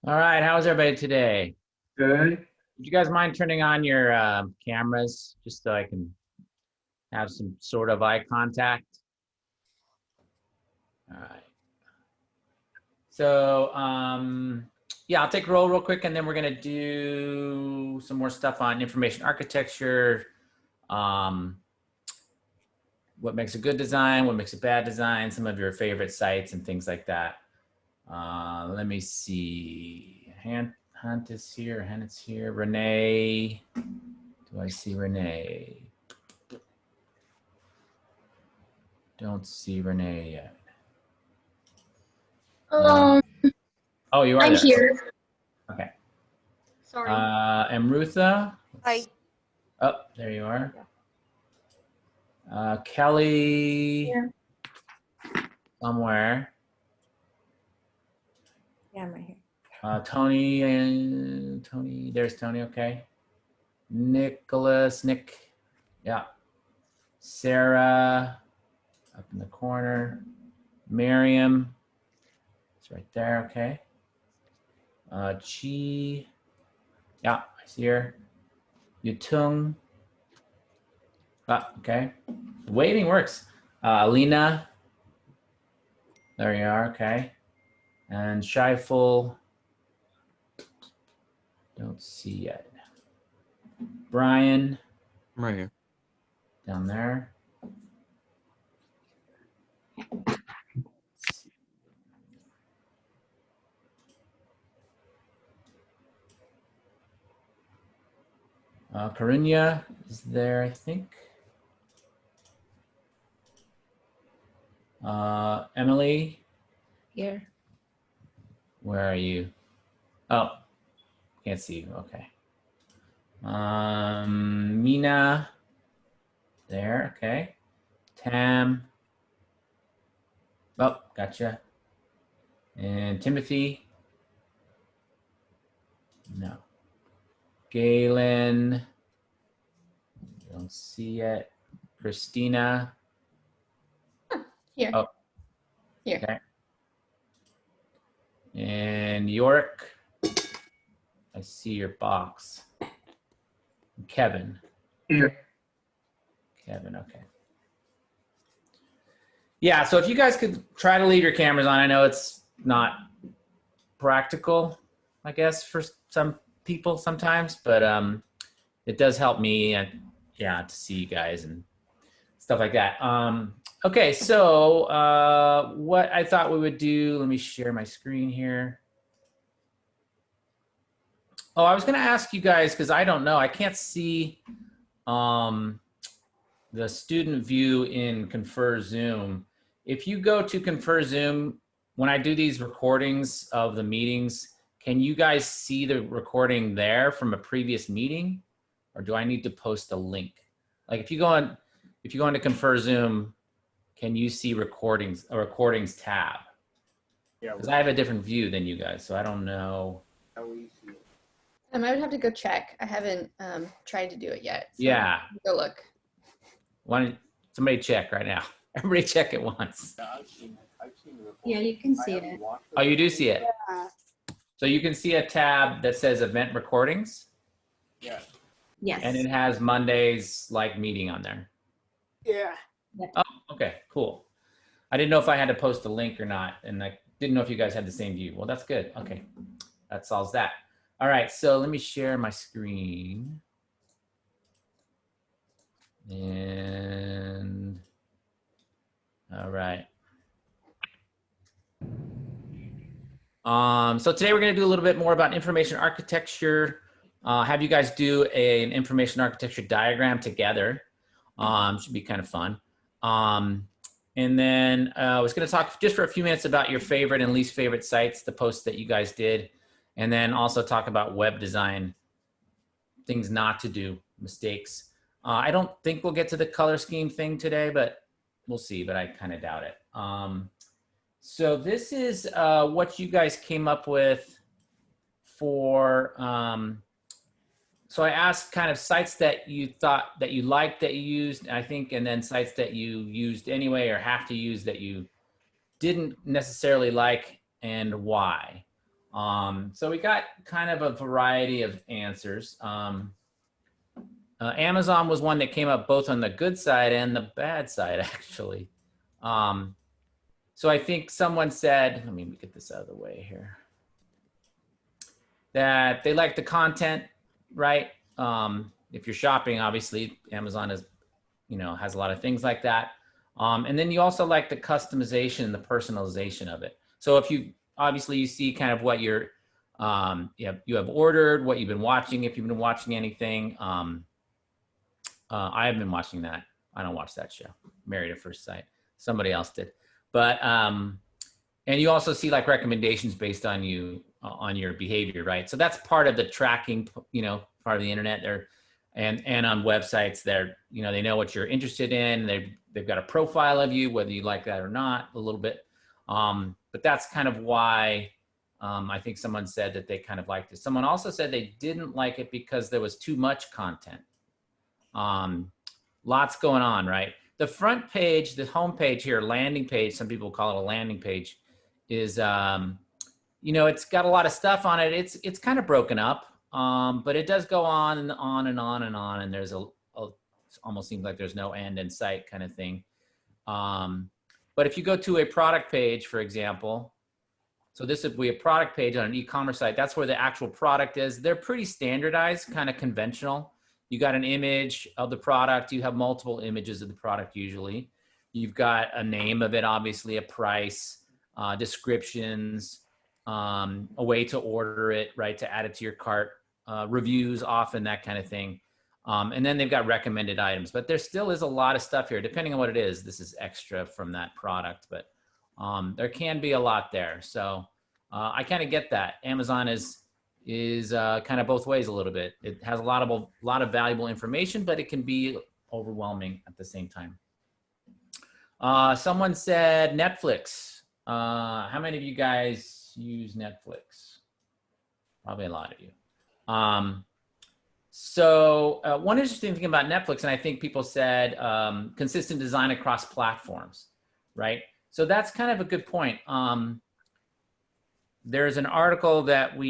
All right, how's everybody today? Good. Would you guys mind turning on your cameras just so I can have some sort of eye contact? All right. So, yeah, I'll take roll real quick, and then we're gonna do some more stuff on information architecture, um, what makes a good design, what makes a bad design, some of your favorite sites and things like that. Let me see. Hunt is here. Hunt is here. Renee. Do I see Renee? Don't see Renee yet. Oh, you are I'm there. here. Okay. Sorry. Amrutha. Hi. Oh, there you are. Kelly. Here. Somewhere. Yeah, I'm right here. Tony and Tony. There's Tony. Okay. Nicholas. Nick. Yeah. Sarah. Up in the corner. Miriam. It's right there. Okay. Chi. Yeah, I see her. Yutung. Ah, okay. Waving works. Alina. There you are. Okay. And Shyful. Don't see yet. Brian. I'm right here. Down there. Karunya is there, I think. Emily. Here. Where are you? Oh, can't see you. Okay. Mina. There. Okay. Tam. Oh, gotcha. And Timothy. No. Galen. Don't see it. Christina. Here. Oh. Here. Okay. And York. I see your box. Kevin. Here. Kevin, okay. Yeah, so if you guys could try to leave your cameras on, I know it's not practical, I guess, for some people sometimes, but it does help me, and yeah, to see you guys and stuff like that. Okay, so what I thought we would do, let me share my screen here. Oh, I was gonna ask you guys, because I don't know, I can't see the student view in Confer Zoom. If you go to Confer Zoom, when I do these recordings of the meetings, can you guys see the recording there from a previous meeting? Or do I need to post a link? Like if you go into Confer Zoom, can you see recordings, a recordings tab? Yeah. Because I have a different view than you guys, so I don't know. How we see it. I would have to go check. I haven't tried to do it yet. So Yeah. go look. Why don't somebody check right now? Everybody check at once. Yeah, I've seen it. I've seen the report. Yeah, you can I see haven't it. watched Oh, you do see it? Yeah. So you can see a tab that says event recordings, Yeah. Yes. and it has Monday's like meeting on there. Yeah. Oh, okay, cool. I didn't know if I had to post a link or not, and I didn't know if you guys had the same view. Well, that's good. Okay, that solves that. All right, so let me share my screen. And all right. So today we're going to do a little bit more about information architecture. Have you guys do an information architecture diagram together. Should be kind of fun. And then I was going to talk just for a few minutes about your favorite and least favorite sites, the posts that you guys did, and then also talk about web design, things not to do, mistakes. I don't think we'll get to the color scheme thing today, but we'll see, but I kind of doubt it. So this is what you guys came up with for, so I asked kind of sites that you thought that you liked that you used, I think, and then sites that you used anyway or have to use that you didn't necessarily like and why. So we got kind of a variety of answers. Amazon was one that came up both on the good side and the bad side, actually. So I think someone said, let me get this out of the way here, that they like the content, right? If you're shopping, obviously Amazon is, has a lot of things like that. And then you also like the customization and the personalization of it. So if you, obviously you see kind of what you're, you have ordered, what you've been watching, if you've been watching anything. I have been watching that. I don't watch that show, Married at First Sight. Somebody else did. But, and you also see like recommendations based on on your behavior, right? So that's part of the tracking, part of the internet there. And on websites there, they know what you're interested in. They've got a profile of you, whether you like that or not, a little bit. But that's kind of why I think someone said that they kind of liked it. Someone also said they didn't like it because there was too much content. Lots going on, right? The front page, the home page here, landing page, some people call it a landing page, is, it's got a lot of stuff on it. It's kind of broken up, but it does go on and on and on and on. And there's almost seems like there's no end in sight kind of thing. But if you go to a product page, for example, so this would be a product page on an e-commerce site. That's where the actual product is. They're pretty standardized, kind of conventional. You got an image of the product. You have multiple images of the product usually. You've got a name of it, obviously, a price, descriptions, a way to order it, right, to add it to your cart, reviews often, that kind of thing. And then they've got recommended items. But there still is a lot of stuff here, depending on what it is. This is extra from that product, but there can be a lot there. So I kind of get that. Amazon is kind of both ways a little bit. It has a lot of valuable information, but it can be overwhelming at the same time. Someone said Netflix. How many of you guys use Netflix? Probably a lot of you. So one interesting thing about Netflix, and I think people said consistent design across platforms, right? So that's kind of a good point. There's an article that or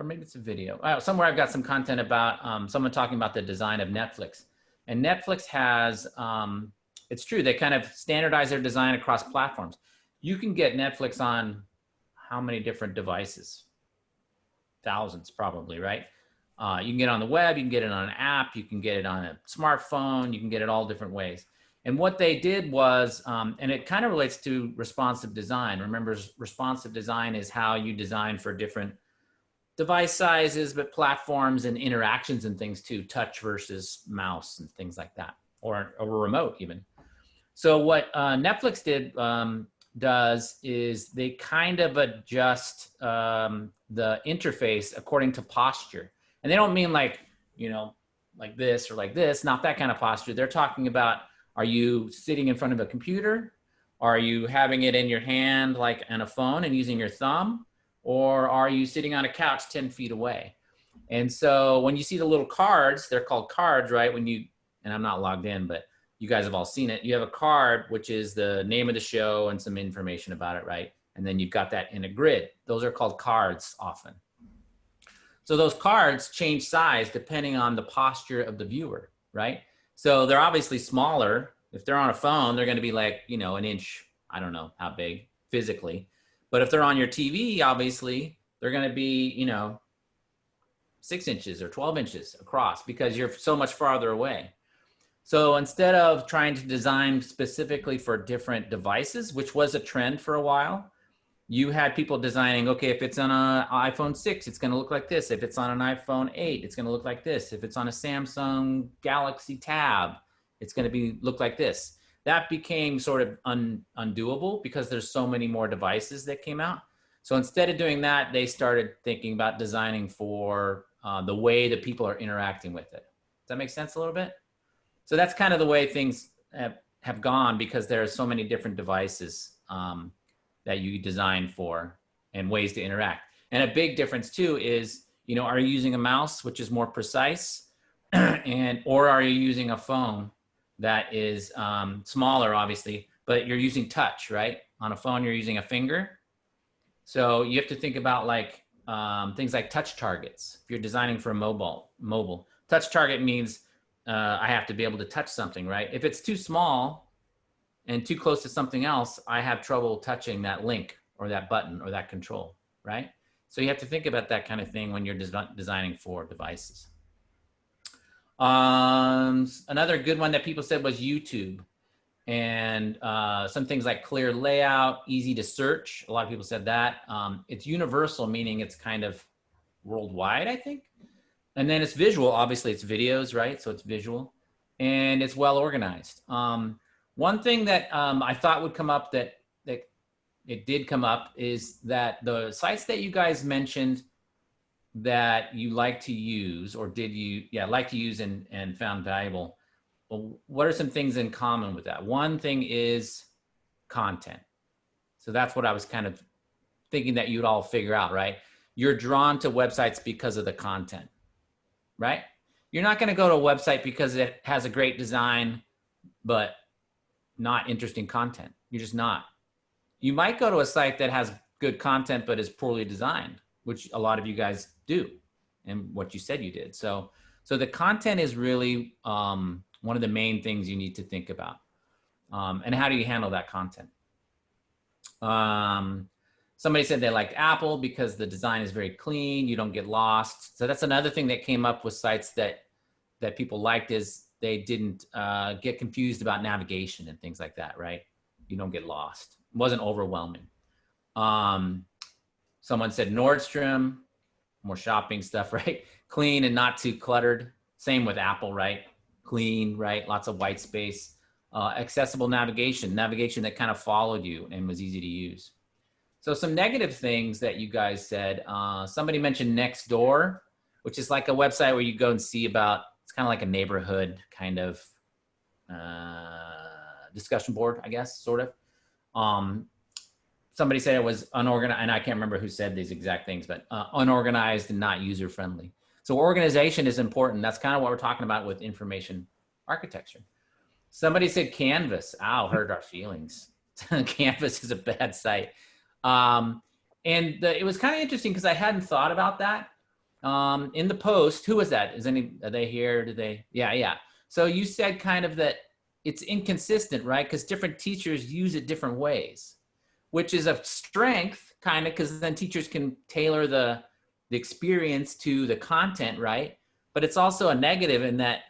maybe it's a video. Somewhere I've got some content about someone talking about the design of Netflix. And Netflix has, it's true, they kind of standardize their design across platforms. You can get Netflix on how many different devices? Thousands probably, right? You can get it on the web, you can get it on an app, you can get it on a smartphone, you can get it all different ways. And what they did was, and it kind of relates to responsive design. Remember, responsive design is how you design for different device sizes, but platforms and interactions and things too, touch versus mouse and things like that, or a remote even. So what Netflix does is they kind of adjust the interface according to posture. And they don't mean like, like this or like this, not that kind of posture. They're talking about, are you sitting in front of a computer? Are you having it in your hand like on a phone and using your thumb? Or are you sitting on a couch 10 feet away? And so when you see the little cards, they're called cards, right? And I'm not logged in, but you guys have all seen it. You have a card, which is the name of the show and some information about it, right? And then you've got that in a grid. Those are called cards often. So those cards change size depending on the posture of the viewer, right? So they're obviously smaller. If they're on a phone, they're going to be like, an inch, I don't know how big physically. But if they're on your TV, obviously, they're going to be, 6 inches or 12 inches across because you're so much farther away. So instead of trying to design specifically for different devices, which was a trend for a while, you had people designing, okay, if it's on an iPhone 6, it's going to look like this. If it's on an iPhone 8, it's going to look like this. If it's on a Samsung Galaxy Tab, it's going to look like this. That became sort of undoable because there's so many more devices that came out. So instead of doing that, they started thinking about designing for the way that people are interacting with it. Does that make sense a little bit? So that's kind of the way things have gone because there are so many different devices that you design for and ways to interact. And a big difference too is, are you using a mouse, which is more precise, or are you using a phone that is smaller, obviously, but you're using touch, right? On a phone, you're using a finger. So you have to think about like things like touch targets. If you're designing for a mobile touch target means I have to be able to touch something, right? If it's too small and too close to something else, I have trouble touching that link or that button or that control, right? So you have to think about that kind of thing when you're designing for devices. Another good one that people said was YouTube, and some things like clear layout, easy to search. A lot of people said that. It's universal, meaning it's kind of worldwide, I think. And then it's visual. Obviously, it's videos, right? So it's visual, and it's well organized. One thing that I thought would come up that it did come up is that the sites that you guys mentioned that you like to use, or did you, like to use and found valuable. Well, what are some things in common with that? One thing is content. So that's what I was kind of thinking that you'd all figure out, right? You're drawn to websites because of the content, right? You're not going to go to a website because it has a great design, but not interesting content. You're just not. You might go to a site that has good content, but is poorly designed, which a lot of you guys do, and what you said you did. So the content is really one of the main things you need to think about. And how do you handle that content? Somebody said they liked Apple because the design is very clean. You don't get lost. So that's another thing that came up with sites that people liked, is they didn't get confused about navigation and things like that, right? You don't get lost. It wasn't overwhelming. Someone said Nordstrom, more shopping stuff, right? Clean and not too cluttered. Same with Apple, right? Clean, right? Lots of white space. Accessible navigation that kind of followed you and was easy to use. So some negative things that you guys said, somebody mentioned Nextdoor, which is like a website where you go and see about, it's kind of like a neighborhood kind of discussion board, I guess, sort of. Somebody said it was unorganized, and I can't remember who said these exact things, but unorganized and not user-friendly. So organization is important. That's kind of what we're talking about with information architecture. Somebody said Canvas. Ow, hurt our feelings. Canvas is a bad site. It was kind of interesting because I hadn't thought about that. In the post, who was that? Are they here? Did they? Yeah. So you said kind of that it's inconsistent, right? Because different teachers use it different ways, which is a strength kind of, because then teachers can tailor the experience to the content, right? But it's also a negative in that,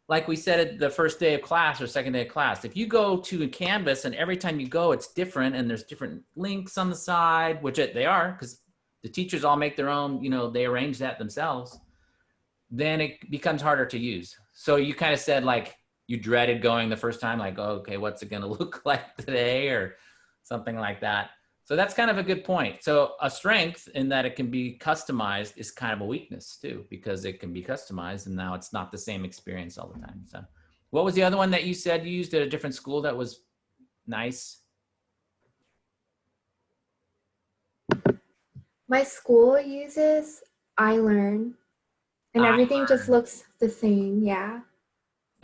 like we said at the first day of class or second day of class, if you go to a Canvas and every time you go, it's different and there's different links on the side, which they are, because the teachers all make their own, they arrange that themselves, then it becomes harder to use. So you kind of said like you dreaded going the first time, like, oh, okay, what's it going to look like today or something like that. So that's kind of a good point. So a strength in that it can be customized is kind of a weakness too, because it can be customized and now it's not the same experience all the time. So what was the other one that you said you used at a different school that was nice? My school uses iLearn, and everything just looks the same. Yeah.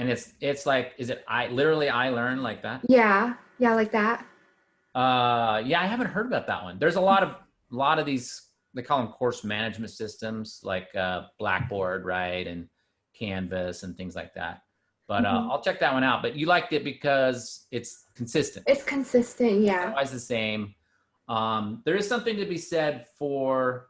And it's like, is it literally iLearn like that? Yeah, like that. Yeah, I haven't heard about that one. There's a lot of these, they call them course management systems, like Blackboard, right, and Canvas and things like that. But I'll check that one out. But you liked it because it's consistent. It's consistent, yeah. Otherwise the same. There is something to be said for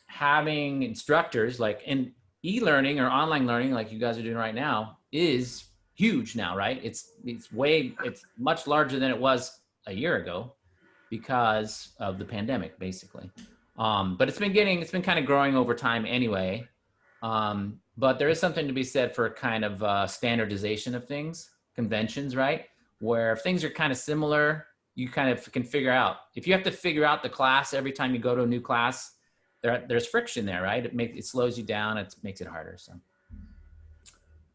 having instructors, like in e-learning or online learning, like you guys are doing right now, is huge now, right? It's much larger than it was a year ago because of the pandemic, basically. But it's been kind of growing over time anyway. But there is something to be said for kind of standardization of things, conventions, right? Where if things are kind of similar, you kind of can figure out. If you have to figure out the class every time you go to a new class, there's friction there, right? It slows you down. It makes it harder. So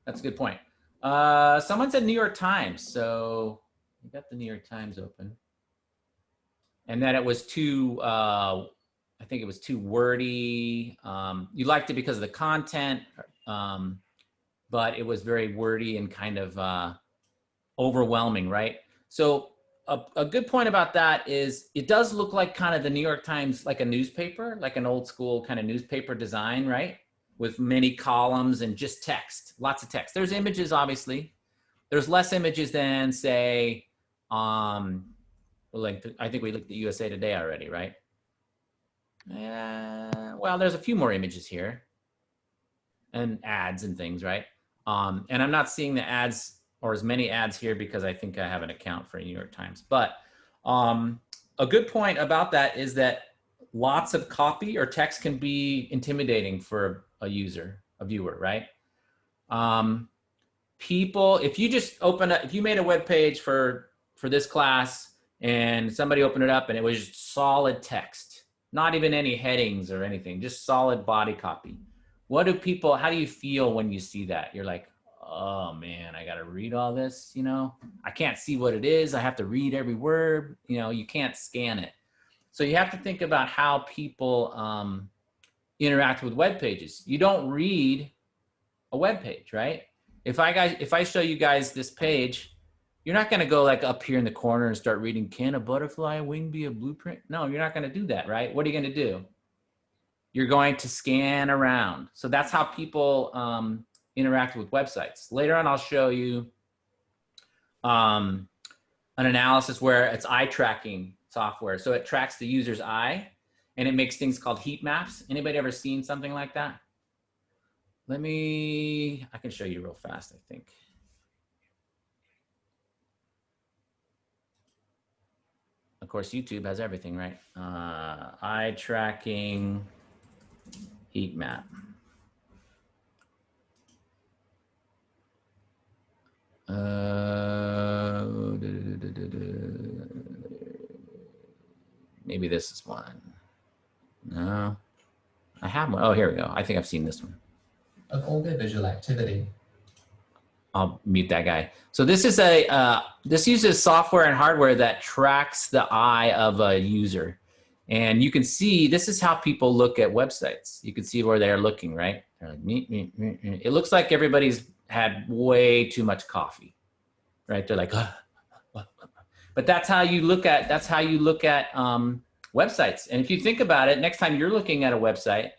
that's a good point. Someone said New York Times. So we got the New York Times open. And that it was too, I think it was too wordy. You liked it because of the content, but it was very wordy and kind of overwhelming, right? So a good point about that is it does look like kind of the New York Times, like a newspaper, like an old school kind of newspaper design, right? With many columns and just text, lots of text. There's images, obviously. There's less images than, say, like I think we looked at USA Today already, right? Well, there's a few more images here and ads and things, right? And I'm not seeing the ads or as many ads here because I think I have an account for New York Times. But a good point about that is that lots of copy or text can be intimidating for a user, a viewer, right? People, if you just open up, if you made a web page for this class and somebody opened it up and it was just solid text, not even any headings or anything, just solid body copy. What do people, how do you feel when you see that? You're like, oh man, I got to read all this, you know, I can't see what it is. I have to read every word, you know, you can't scan it. So you have to think about how people interact with web pages. You don't read a web page, right? If I show you guys this page, you're not going to go like up here in the corner and start reading, can a butterfly wing be a blueprint? No, you're not going to do that, right? What are you going to do? You're going to scan around. So that's how people interact with websites. Later on, I'll show you an analysis where it's eye tracking software. So it tracks the user's eye and it makes things called heat maps. Anybody ever seen something like that? I can show you real fast, I think. Of course, YouTube has everything, right? Eye tracking heat map. Maybe this is one. No, I have one. Oh, here we go. I think I've seen this one. Of all their visual activity. I'll mute that guy. So this is this uses software and hardware that tracks the eye of a user. And you can see, this is how people look at websites. You can see where they're looking, right? They're like, me. It looks like everybody's had way too much coffee, right? They're like, but that's how you look at, websites. And if you think about it, next time you're looking at a website,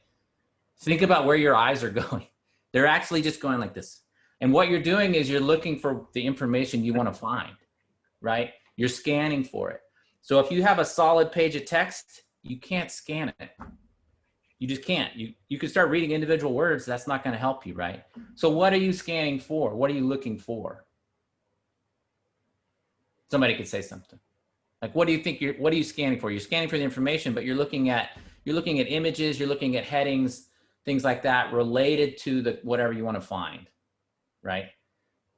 think about where your eyes are going. They're actually just going like this. And what you're doing is you're looking for the information you want to find, right? You're scanning for it. So if you have a solid page of text, you can't scan it. You just can't. You can start reading individual words. That's not going to help you, right? So what are you scanning for? What are you looking for? Somebody could say something. Like, what do you think what are you scanning for? You're scanning for the information, but you're looking at images, you're looking at headings, things like that related to whatever you want to find, right?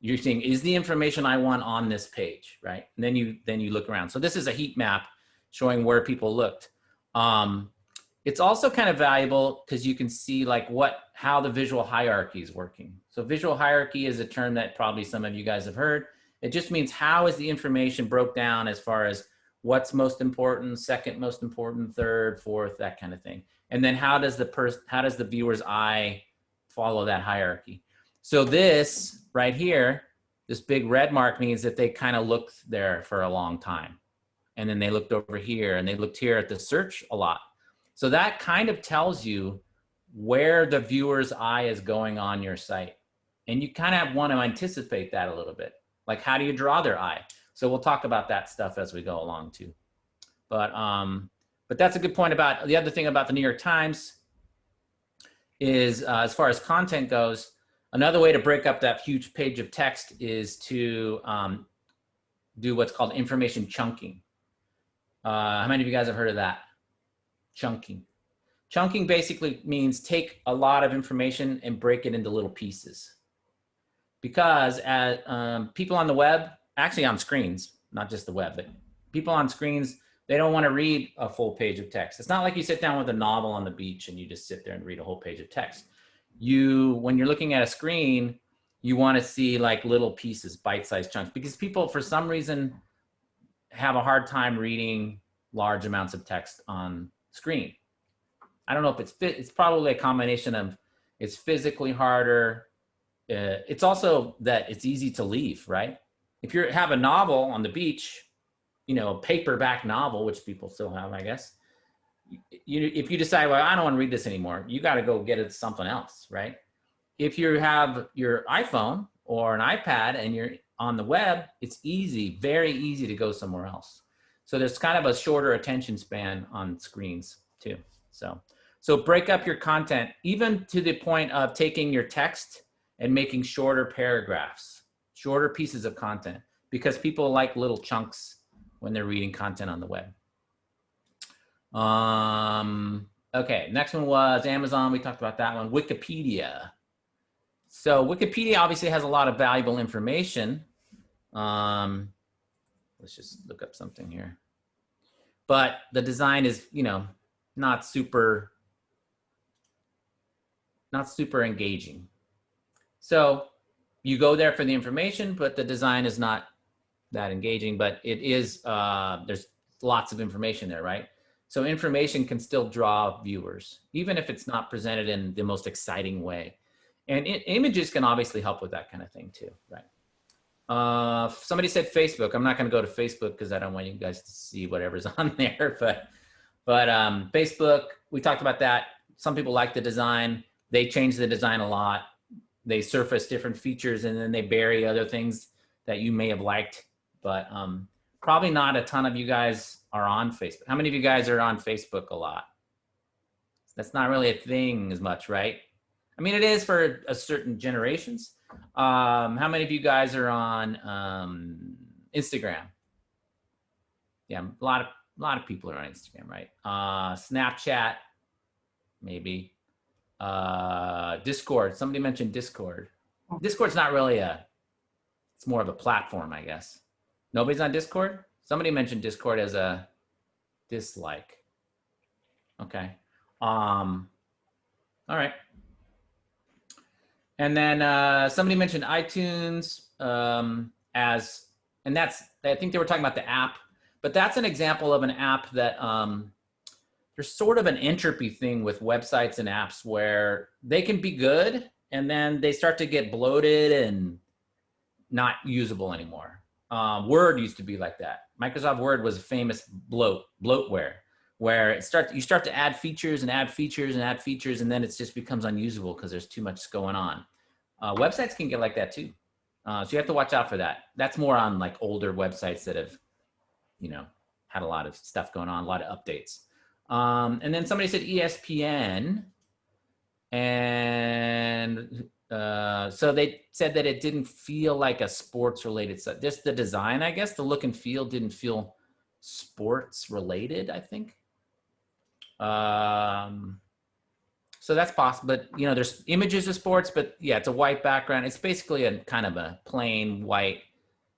You're seeing, is the information I want on this page, right? And then you look around. So this is a heat map showing where people looked. It's also kind of valuable because you can see like how the visual hierarchy is working. So visual hierarchy is a term that probably some of you guys have heard. It just means how is the information broke down as far as what's most important, second most important, third, fourth, that kind of thing. And then how does the viewer's eye follow that hierarchy? So this right here, this big red mark means that they kind of looked there for a long time. And then they looked over here and they looked here at the search a lot. So that kind of tells you where the viewer's eye is going on your site. And you kind of want to anticipate that a little bit. Like, how do you draw their eye? So we'll talk about that stuff as we go along too. But that's a good point about, the other thing about the New York Times is as far as content goes, another way to break up that huge page of text is to do what's called information chunking. How many of you guys have heard of that? Chunking. Chunking basically means take a lot of information and break it into little pieces. Because as people on the web, actually on screens, not just the web, but people on screens, they don't want to read a full page of text. It's not like you sit down with a novel on the beach and you just sit there and read a whole page of text. When you're looking at a screen, you want to see like little pieces, bite-sized chunks, because people for some reason have a hard time reading large amounts of text on screen. I don't know if it's probably a combination of it's physically harder. It's also that it's easy to leave, right? If you have a novel on the beach, you know, a paperback novel, which people still have, I guess, if you decide, well, I don't want to read this anymore, you got to go get it something else, right? If you have your iPhone or an iPad and you're on the web, it's easy, very easy to go somewhere else. So there's kind of a shorter attention span on screens too. So break up your content, even to the point of taking your text and making shorter paragraphs, shorter pieces of content, because people like little chunks when they're reading content on the web. Okay, next one was Amazon. We talked about that one. Wikipedia. So Wikipedia obviously has a lot of valuable information. Let's just look up something here. But the design is, you know, not super engaging. So you go there for the information, but the design is not that engaging, but it is, there's lots of information there, right? So information can still draw viewers, even if it's not presented in the most exciting way. And images can obviously help with that kind of thing too, right? Somebody said Facebook. I'm not going to go to Facebook because I don't want you guys to see whatever's on there. But Facebook, we talked about that. Some people like the design. They change the design a lot. They surface different features and then they bury other things that you may have liked. But probably not a ton of you guys are on Facebook. How many of you guys are on Facebook a lot? That's not really a thing as much, right? I mean, it is for a certain generations. How many of you guys are on Instagram? Yeah, a lot of people are on Instagram, right? Snapchat, maybe. Discord. Somebody mentioned Discord. Discord's not really it's more of a platform, I guess. Nobody's on Discord? Somebody mentioned Discord as a dislike. Okay. All right. And then somebody mentioned iTunes and that's, I think they were talking about the app, but that's an example of an app that there's sort of an entropy thing with websites and apps where they can be good and then they start to get bloated and not usable anymore. Word used to be like that. Microsoft Word was a famous bloatware, where you start to add features and add features and add features, and then it just becomes unusable because there's too much going on. Websites can get like that too. So you have to watch out for that. That's more on like older websites that have, you know, had a lot of stuff going on, a lot of updates. And then somebody said ESPN, and so they said that it didn't feel like a sports related site. Just the design, I guess, the look and feel didn't feel sports related, I think. So that's possible, but you know, there's images of sports, but yeah, it's a white background. It's basically a kind of a plain white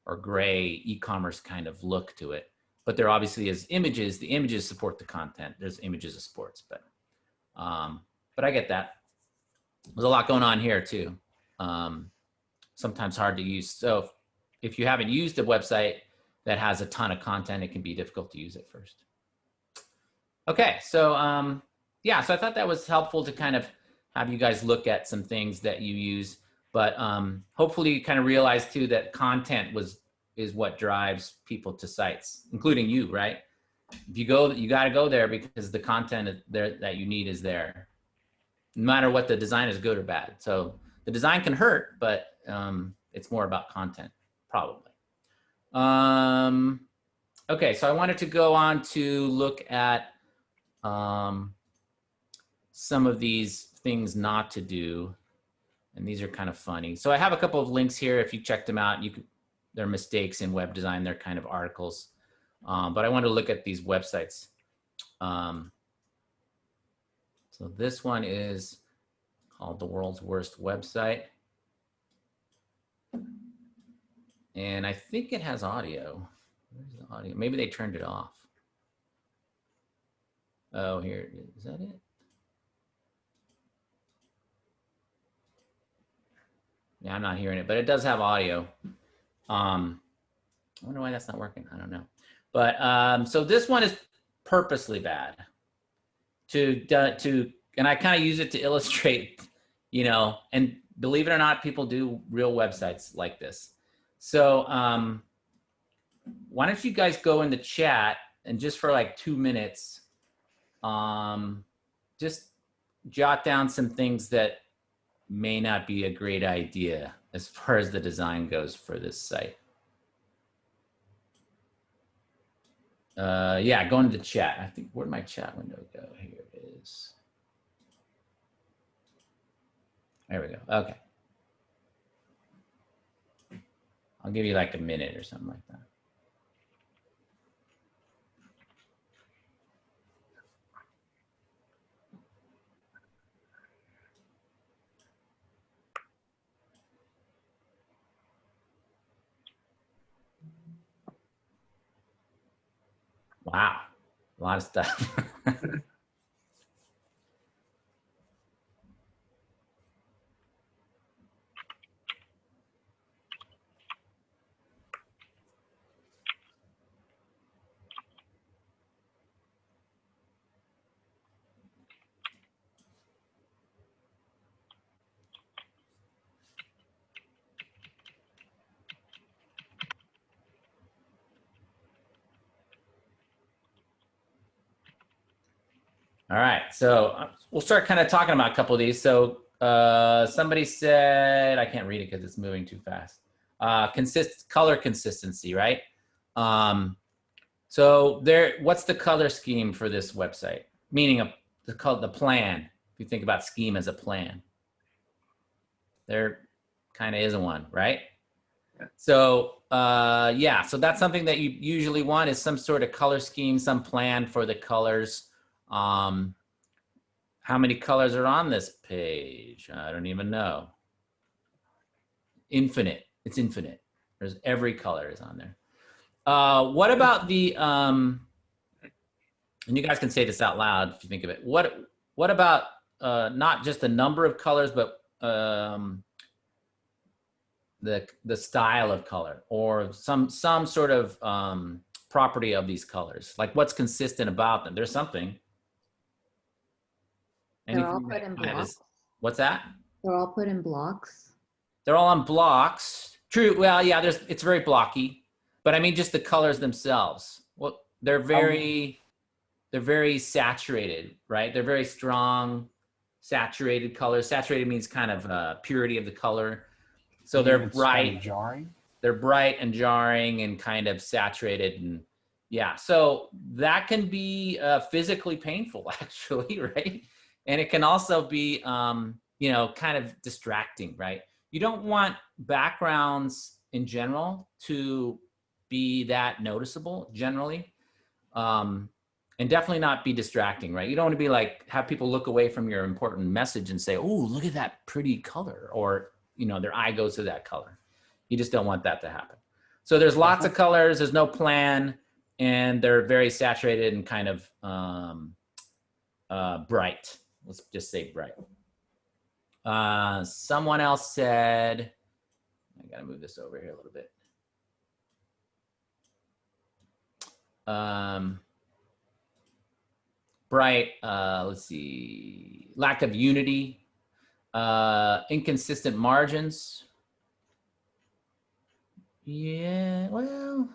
or gray e-commerce kind of look to it. But there obviously is images. The images support the content. There's images of sports, but I get that. There's a lot going on here too. Sometimes hard to use. So if you haven't used a website that has a ton of content, it can be difficult to use at first. Okay, so yeah, so I thought that was helpful to kind of have you guys look at some things that you use, but hopefully you kind of realize too that content is what drives people to sites, including you, right? If you go, you got to go there because the content there that you need is there, no matter what the design is, good or bad. So the design can hurt, but it's more about content, probably. Okay, so I wanted to go on to look at some of these things not to do, and these are kind of funny. So I have a couple of links here. If you check them out, they're mistakes in web design. They're kind of articles, but I want to look at these websites. So this one is called The World's Worst Website. And I think it has audio. Where's the audio? Maybe they turned it off. Oh, here, is that it? Yeah, I'm not hearing it, but it does have audio. I wonder why that's not working. I don't know. But so this one is purposely bad and I kind of use it to illustrate, you know, and believe it or not, people do real websites like this. So why don't you guys go in the chat and just for like 2 minutes, just jot down some things that may not be a great idea as far as the design goes for this site. Yeah, go into the chat. I think, where'd my chat window go? Here it is. There we go. Okay. I'll give you like a minute or something like that. Wow, a lot of stuff. All right, so we'll start kind of talking about a couple of these. So somebody said, I can't read it because it's moving too fast. Color consistency, right? So there, what's the color scheme for this website? Meaning the plan. If you think about scheme as a plan, there kind of isn't one, right? Yeah. So yeah, so that's something that you usually want is some sort of color scheme, some plan for the colors. How many colors are on this page? I don't even know. Infinite. It's infinite. There's every color is on there. What about the and you guys can say this out loud if you think of it. What about not just the number of colors, but the style of color or some sort of property of these colors? Like what's consistent about them? There's something. They're all put in blocks. What's that? They're all put in blocks. They're all on blocks. True. Well, yeah, it's very blocky, but I mean just the colors themselves. Well, they're very saturated, right? They're very strong, saturated colors. Saturated means kind of purity of the color. So they're bright, jarring. They're bright and jarring and kind of saturated, and yeah. So that can be physically painful, actually, right? And it can also be, you know, kind of distracting, right? You don't want backgrounds in general to be that noticeable generally, and definitely not be distracting, right? You don't want to be like, have people look away from your important message and say, oh, look at that pretty color, or, you know, their eye goes to that color. You just don't want that to happen. So there's lots of colors, there's no plan, and they're very saturated and kind of bright. Let's just say bright. Someone else said, I gotta move this over here a little bit. Bright, let's see, lack of unity, inconsistent margins. Yeah, well,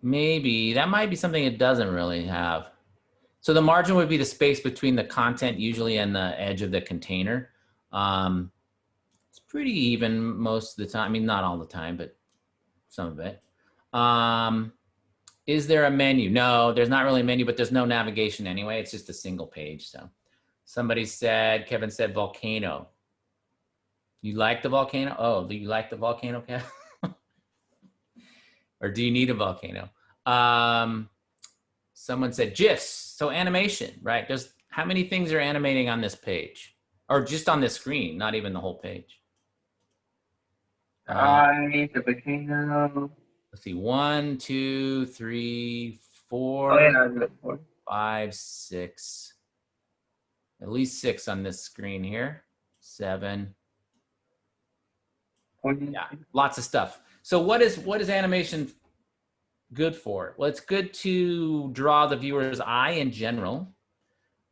maybe that might be something it doesn't really have. So the margin would be the space between the content usually and the edge of the container. It's pretty even most of the time. I mean, not all the time, but some of it. Is there a menu? No, there's not really a menu, but there's no navigation anyway. It's just a single page. So somebody said, Kevin said volcano. You like the volcano? Oh, do you like the volcano, Kevin? Or do you need a volcano? Someone said GIFs. So animation, right? There's how many things are animating on this page? Or just on this screen, not even the whole page. I the volcano. Let's see, 1, 2, 3, 4, Oh, yeah, 4. 5, 6. At least 6 on this screen here. 7. Yeah, lots of stuff. So what is animation good for? Well, it's good to draw the viewer's eye in general.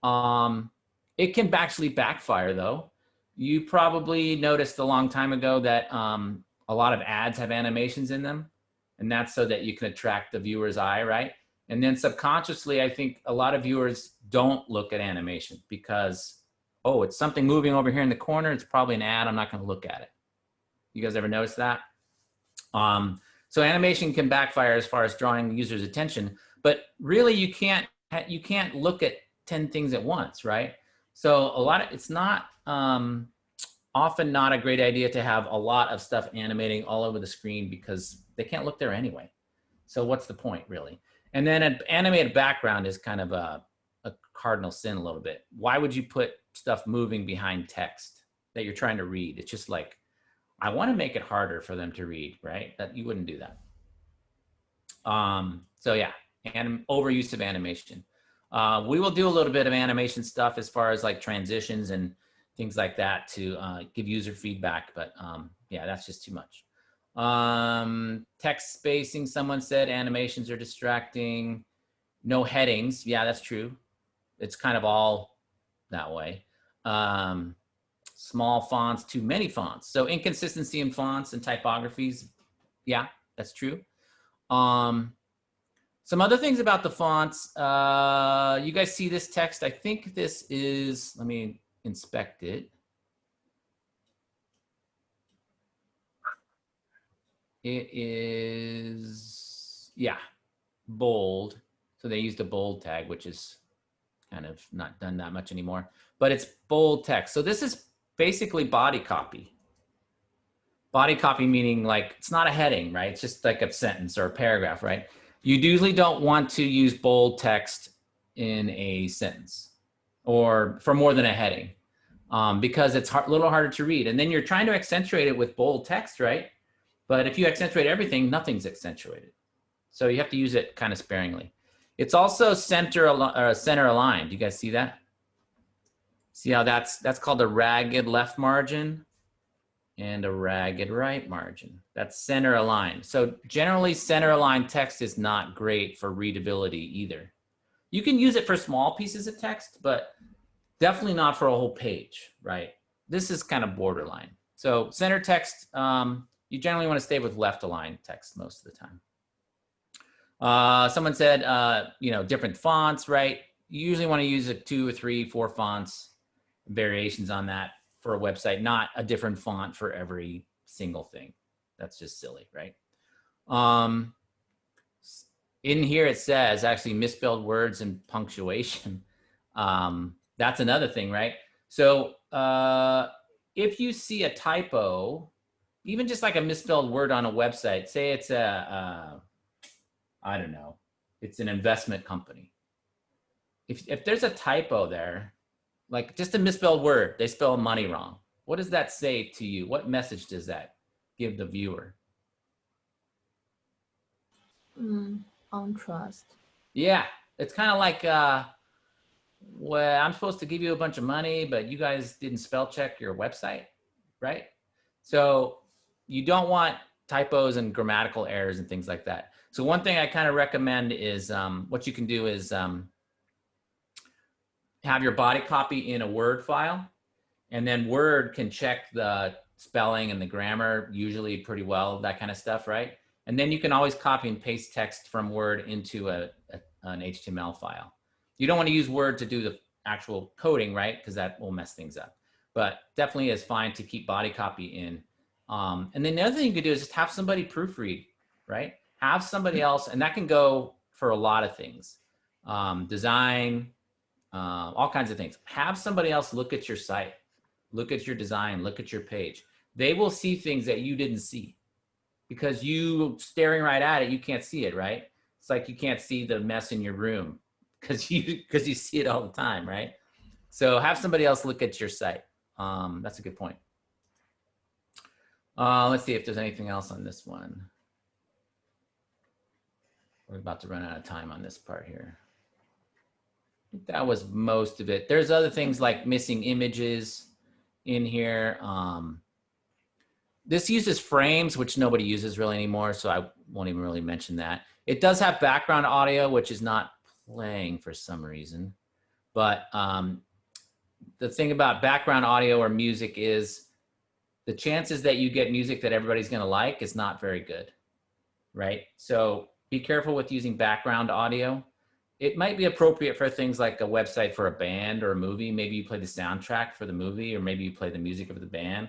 It can actually backfire though. You probably noticed a long time ago that a lot of ads have animations in them. And that's so that you can attract the viewer's eye, right? And then subconsciously, I think a lot of viewers don't look at animation because, oh, it's something moving over here in the corner. It's probably an ad. I'm not going to look at it. You guys ever notice that? So animation can backfire as far as drawing users' attention, but really you can't look at 10 things at once, right? So it's not often not a great idea to have a lot of stuff animating all over the screen because they can't look there anyway. So what's the point, really? And then an animated background is kind of a cardinal sin a little bit. Why would you put stuff moving behind text that you're trying to read? It's just like, I want to make it harder for them to read, right? That you wouldn't do that. So yeah, and overuse of animation. We will do a little bit of animation stuff as far as like transitions and things like that to give user feedback, but yeah, that's just too much. Text spacing, someone said animations are distracting. No headings, yeah, that's true. It's kind of all that way. Small fonts, too many fonts. So inconsistency in fonts and typographies, yeah, that's true. Some other things about the fonts, you guys see this text? I think this is, let me inspect it. It is, yeah, bold. So they used a bold tag, which is kind of not done that much anymore, but it's bold text. So this is basically body copy. Body copy meaning like, it's not a heading, right? It's just like a sentence or a paragraph, right? You usually don't want to use bold text in a sentence or for more than a heading because it's a little harder to read. And then you're trying to accentuate it with bold text, right? But if you accentuate everything, nothing's accentuated. So you have to use it kind of sparingly. It's also center aligned. You guys see that? See how that's called a ragged left margin and a ragged right margin. That's center aligned. So generally center aligned text is not great for readability either. You can use it for small pieces of text, but definitely not for a whole page, right? This is kind of borderline. So center text, you generally want to stay with left aligned text most of the time. Someone said, you know, different fonts, right? You usually want to use 2 or 3, 4 fonts, variations on that for a website, not a different font for every single thing. That's just silly, right? In here it says actually misspelled words and punctuation. That's another thing, right? So if you see a typo, even just like a misspelled word on a website, say it's I don't know, it's an investment company. If there's a typo there, like just a misspelled word, they spell money wrong. What does that say to you? What message does that give the viewer? Untrust. Yeah, it's kind of like, well, I'm supposed to give you a bunch of money, but you guys didn't spell check your website, right? So you don't want typos and grammatical errors and things like that. So one thing I kind of recommend is what you can do is have your body copy in a Word file, and then Word can check the spelling and the grammar usually pretty well, that kind of stuff, right? And then you can always copy and paste text from Word into an HTML file. You don't want to use Word to do the actual coding, right? Because that will mess things up. But definitely is fine to keep body copy in. And then the other thing you could do is just have somebody proofread, right? Have somebody else, and that can go for a lot of things. Design, all kinds of things. Have somebody else look at your site, look at your design, look at your page. They will see things that you didn't see because you staring right at it, you can't see it, right? It's like you can't see the mess in your room because you see it all the time, right? So have somebody else look at your site. That's a good point. Let's see if there's anything else on this one. We're about to run out of time on this part here. I think that was most of it. There's other things like missing images in here. This uses frames, which nobody uses really anymore, so I won't even really mention that. It does have background audio, which is not playing for some reason. But the thing about background audio or music is the chances that you get music that everybody's gonna like is not very good, right? So be careful with using background audio. It might be appropriate for things like a website for a band or a movie. Maybe you play the soundtrack for the movie, or maybe you play the music of the band.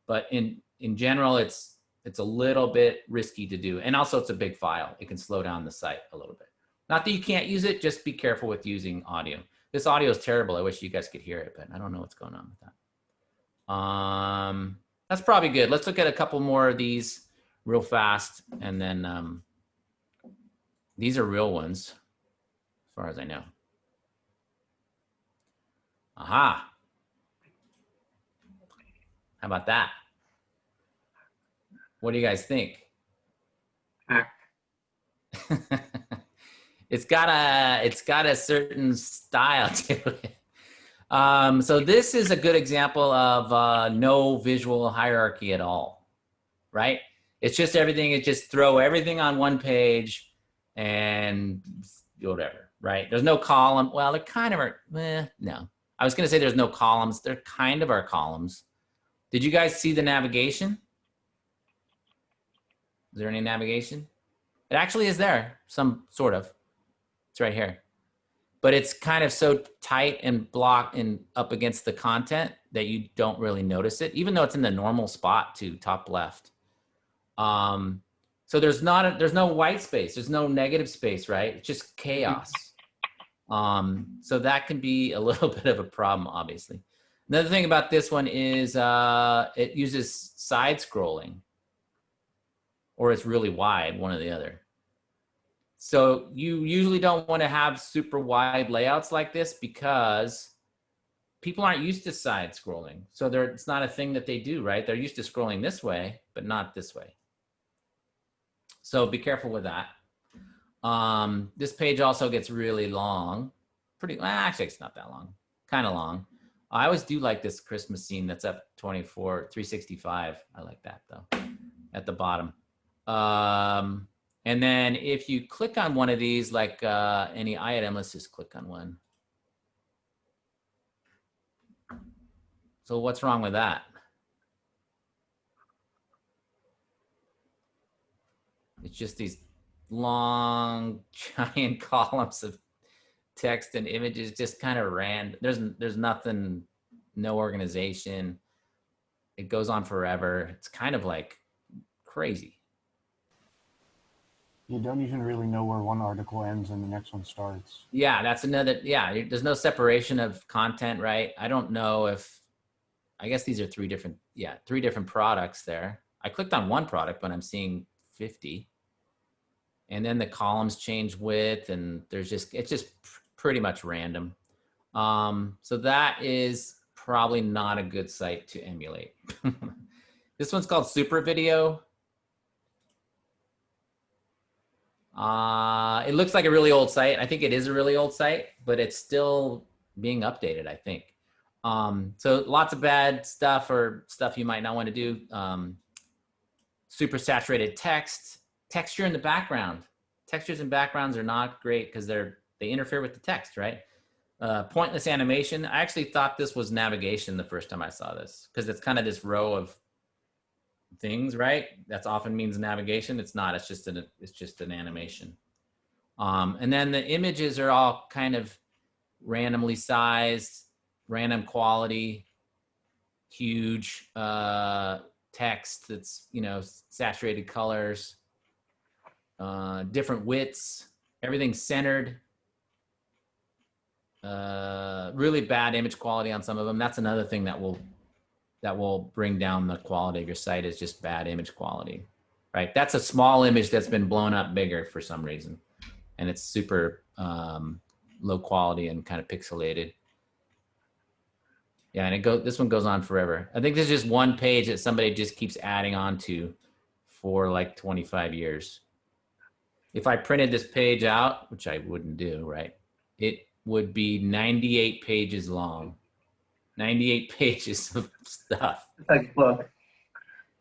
But in general, it's a little bit risky to do. And also it's a big file. It can slow down the site a little bit. Not that you can't use it, just be careful with using audio. This audio is terrible. I wish you guys could hear it, but I don't know what's going on with that. That's probably good. Let's look at a couple more of these real fast. And then these are real ones, as far as I know. Aha. How about that? What do you guys think? It's got a certain style to it. So this is a good example of no visual hierarchy at all, right? It's just everything. It just throw everything on one page and whatever, right? There's no column. Well, they kind of are. No, I was going to say there's no columns. There kind of are columns. Did you guys see the navigation? Is there any navigation? It actually is there, some sort of. It's right here. But it's kind of so tight and blocked and up against the content that you don't really notice it, even though it's in the normal spot too, top left. So there's no white space. There's no negative space, right? It's just chaos. So that can be a little bit of a problem, obviously. Another thing about this one is it uses side scrolling, or it's really wide, one or the other. So you usually don't want to have super wide layouts like this because people aren't used to side scrolling. So it's not a thing that they do, right? They're used to scrolling this way, but not this way. So be careful with that. This page also gets really long. Actually, it's not that long, kind of long. I always do like this Christmas scene that's up 365. I like that though, at the bottom. And then if you click on one of these, like any item, let's just click on one. So what's wrong with that? It's just these long, giant columns of text and images, just kind of random. There's nothing, no organization. It goes on forever. It's kind of like crazy. You don't even really know where one article ends and the next one starts. Yeah, that's another, yeah, there's no separation of content, right? I don't know if, I guess these are three different products there. I clicked on one product, but I'm seeing 50. And then the columns change width, and it's just pretty much random. So that is probably not a good site to emulate. This one's called Super Video. It looks like a really old site. I think it is a really old site, but it's still being updated, I think. So lots of bad stuff or stuff you might not want to do. Super saturated text, texture in the background. Textures and backgrounds are not great because they interfere with the text, right? Pointless animation. I actually thought this was navigation the first time I saw this because it's kind of this row of things, right? That's often means navigation. It's not. It's just an animation. And then the images are all kind of randomly sized, random quality, huge text that's, saturated colors, different widths, everything's centered. Really bad image quality on some of them. That's another thing that will bring down the quality of your site, is just bad image quality, right? That's a small image that's been blown up bigger for some reason, and it's super low quality and kind of pixelated. Yeah, and this one goes on forever. I think this is just one page that somebody just keeps adding on to for like 25 years. If I printed this page out, which I wouldn't do, right? It would be 98 pages long. 98 pages of stuff. It's like a book.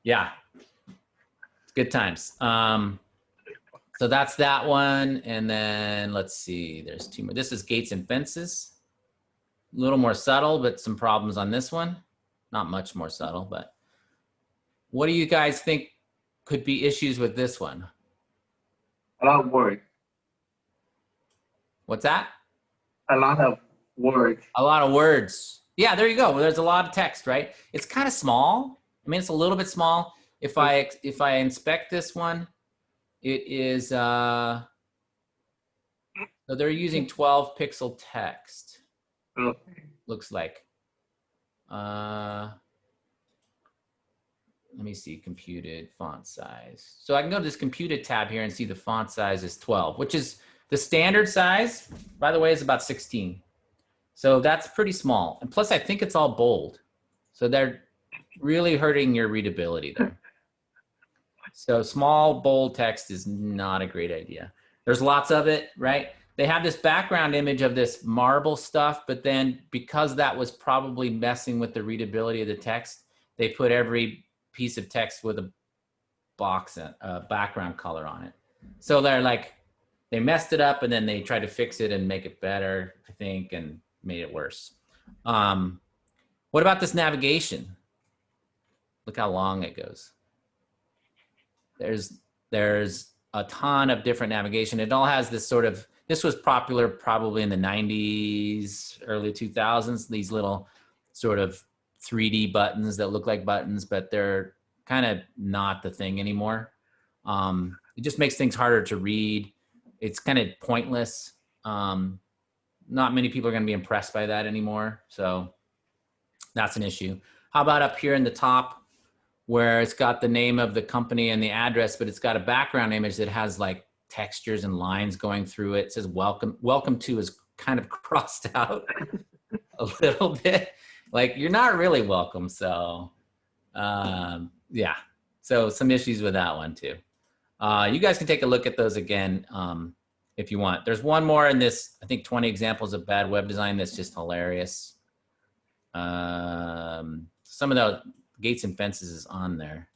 Yeah, it's good times. So that's that one. And then let's see, there's two more. This is Gates and Fences. A little more subtle, but some problems on this one. Not much more subtle, but what do you guys think could be issues with this one? A lot of words. What's that? A lot of words. A lot of words. Yeah, there you go. There's a lot of text, right? It's kind of small. I mean, it's a little bit small. If I inspect this one, it is so they're using 12 pixel text. Okay. Looks like. Let me see, computed font size. So I can go to this computed tab here and see the font size is 12, which is the standard size, by the way, is about 16. So that's pretty small. And plus I think it's all bold. So they're really hurting your readability there. So small, bold text is not a great idea. There's lots of it, right? They have this background image of this marble stuff, but then because that was probably messing with the readability of the text, they put every piece of text with a box, a background color on it. So they're like, they messed it up and then they tried to fix it and make it better, I think, and made it worse. What about this navigation? Look how long it goes. There's a ton of different navigation. It all has this sort of, this was popular probably in the 90s, early 2000s, these little sort of 3D buttons that look like buttons, but they're kind of not the thing anymore. It just makes things harder to read. It's kind of pointless. Not many people are going to be impressed by that anymore. So that's an issue. How about up here in the top where it's got the name of the company and the address, but it's got a background image that has like textures and lines going through it. It says welcome. Welcome to is kind of crossed out a little bit. Like you're not really welcome. So yeah, so some issues with that one too. You guys can take a look at those again if you want. There's one more in this, I think 20 examples of bad web design that's just hilarious. Some of the gates and fences is on there.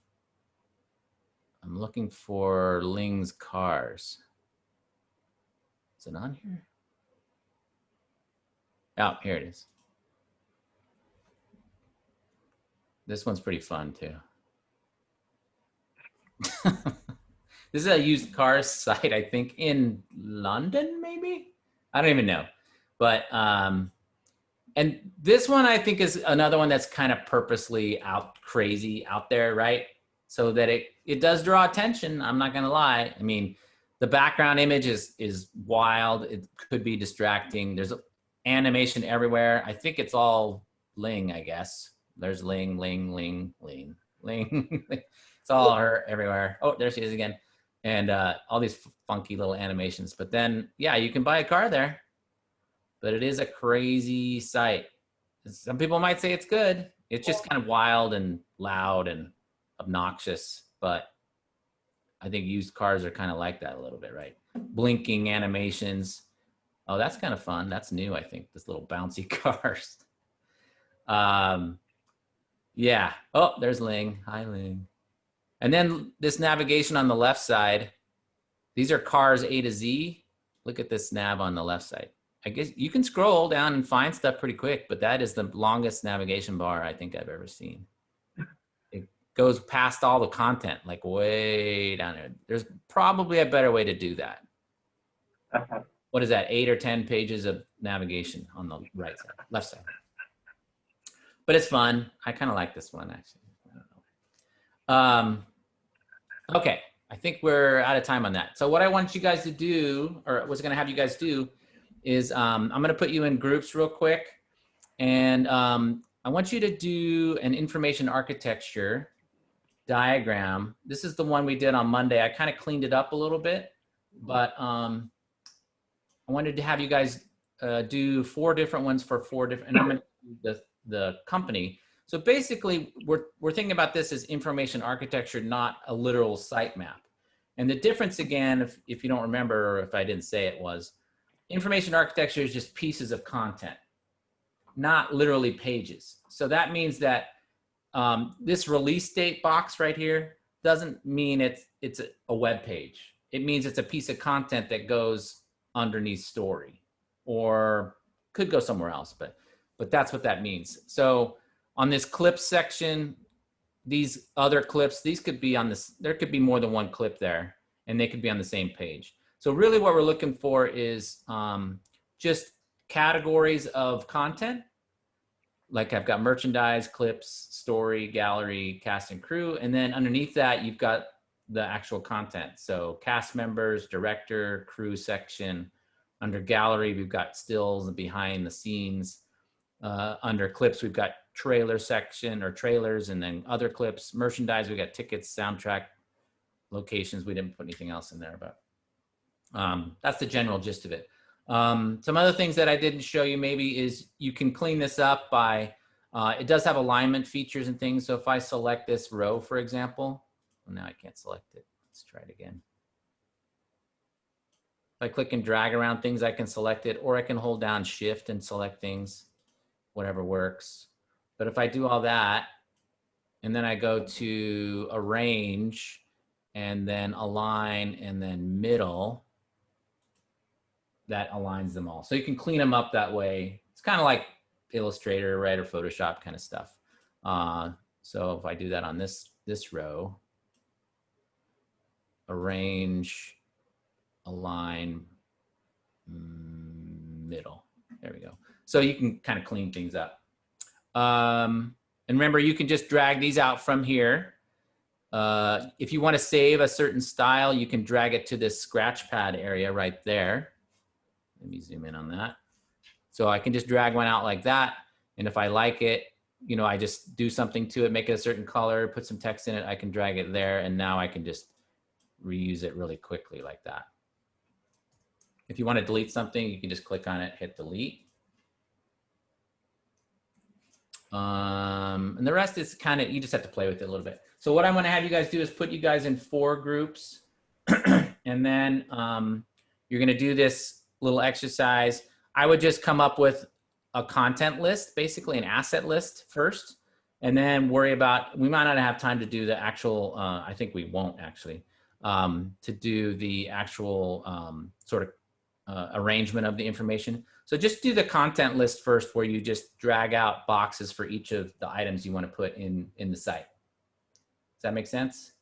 I'm looking for Ling's cars. Is it on here? Oh, here it is. This one's pretty fun too. This is a used car site, I think, in London, maybe? I don't even know. But, and this one I think is another one that's kind of purposely crazy out there, right? So that it does draw attention, I'm not gonna lie. I mean, the background image is wild. It could be distracting. There's animation everywhere. I think it's all Ling, I guess. There's Ling, Ling, Ling, Ling, Ling. It's all her everywhere. Oh, there she is again. And all these funky little animations. But then, yeah, you can buy a car there. But it is a crazy site. Some people might say it's good. It's just kind of wild and loud and obnoxious. But I think used cars are kind of like that a little bit, right? Blinking animations. Oh, that's kind of fun. That's new, I think, this little bouncy cars. Yeah. Oh, there's Ling. Hi, Ling. And then this navigation on the left side, these are cars A to Z. Look at this nav on the left side. I guess you can scroll down and find stuff pretty quick, but that is the longest navigation bar I think I've ever seen. It goes past all the content, like way down there. There's probably a better way to do that. What is that, 8 or 10 pages of navigation on the right side, left side. But it's fun. I kind of like this one, actually. I don't know. Okay, I think we're out of time on that. So what I want you guys to do, or was going to have you guys do, is I'm going to put you in groups real quick. And I want you to do an information architecture diagram. This is the one we did on Monday. I kind of cleaned it up a little bit, but I wanted to have you guys do 4 different ones for 4 different, and I'm going to do the company. So basically, we're thinking about this as information architecture, not a literal sitemap. And the difference, again, if you don't remember, or if I didn't say it, was information architecture is just pieces of content, not literally pages. So that means that this release date box right here doesn't mean it's a web page. It means it's a piece of content that goes underneath story, or could go somewhere else, but that's what that means. So on this clips section, these other clips, these could be on this, there could be more than one clip there. and they could be on the same page. So really what we're looking for is just categories of content. Like I've got merchandise, clips, story, gallery, cast and crew. And then underneath that, you've got the actual content. So cast members, director, crew section. Under gallery, we've got stills and behind the scenes. Under clips, we've got trailer section or trailers, and then other clips. Merchandise, we've got tickets, soundtrack, locations. We didn't put anything else in there, but that's the general gist of it. Some other things that I didn't show you maybe is you can clean this up by, it does have alignment features and things. So if I select this row, for example, well, now I can't select it. Let's try it again. If I click and drag around things, I can select it, or I can hold down Shift and select things, whatever works. But if I do all that, and then I go to arrange, and then align, and then middle, that aligns them all. So you can clean them up that way. It's kind of like Illustrator, right, or Photoshop kind of stuff. So if I do that on this row, arrange, align, middle. There we go. So you can kind of clean things up. And remember, you can just drag these out from here. If you want to save a certain style, you can drag it to this scratch pad area right there. Let me zoom in on that. So I can just drag one out like that. And if I like it, you know, I just do something to it, make it a certain color, put some text in it, I can drag it there. And now I can just reuse it really quickly like that. If you want to delete something, you can just click on it, hit delete. And the rest is kind of, you just have to play with it a little bit. So what I'm going to have you guys do is put you guys in 4 groups. And then you're going to do this little exercise. I would just come up with a content list, basically an asset list first, and then worry about, we might not have time to do the actual, I think we won't actually, to do the actual sort of arrangement of the information. So just do the content list first, where you just drag out boxes for each of the items you want to put in the site. Does that make sense?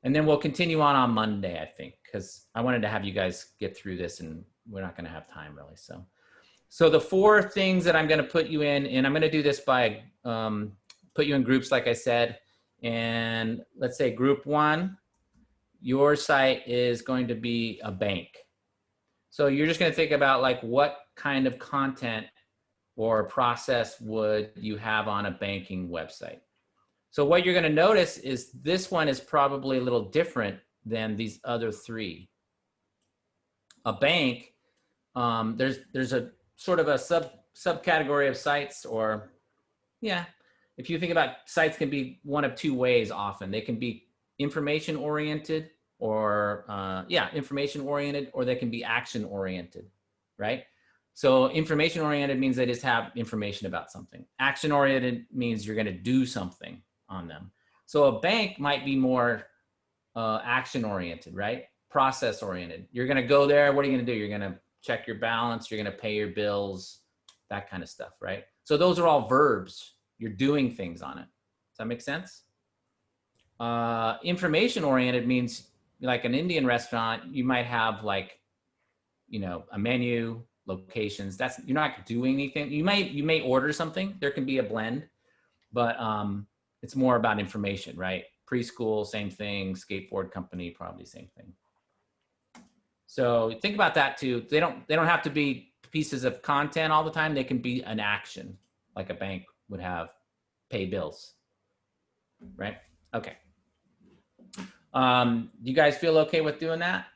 And then we'll continue on Monday, I think, because I wanted to have you guys get through this, and we're not going to have time really. So the 4 things that I'm going to put you in, and I'm going to do this by put you in groups, like I said. And let's say group 1, your site is going to be a bank. So you're just going to think about like what kind of content or process would you have on a banking website. So what you're going to notice is this one is probably a little different than these other 3. A bank, there's a sort of a subcategory of sites, or yeah, if you think about sites can be one of 2 ways often. They can be information oriented, or information oriented, or they can be action oriented, right? So information oriented means they just have information about something. Action oriented means you're going to do something on them. So a bank might be more action oriented, right? Process oriented. You're going to go there. What are you going to do? You're going to check your balance. You're going to pay your bills, that kind of stuff, right? So those are all verbs. You're doing things on it. Does that make sense? Information oriented means, like an Indian restaurant, you might have like, you know, a menu, locations. That's, you're not doing anything. You may order something. There can be a blend, but it's more about information, right? Preschool, same thing. Skateboard company, probably same thing. So think about that too. They don't have to be pieces of content all the time. They can be an action, like a bank would have, pay bills, right? Okay. You guys feel okay with doing that?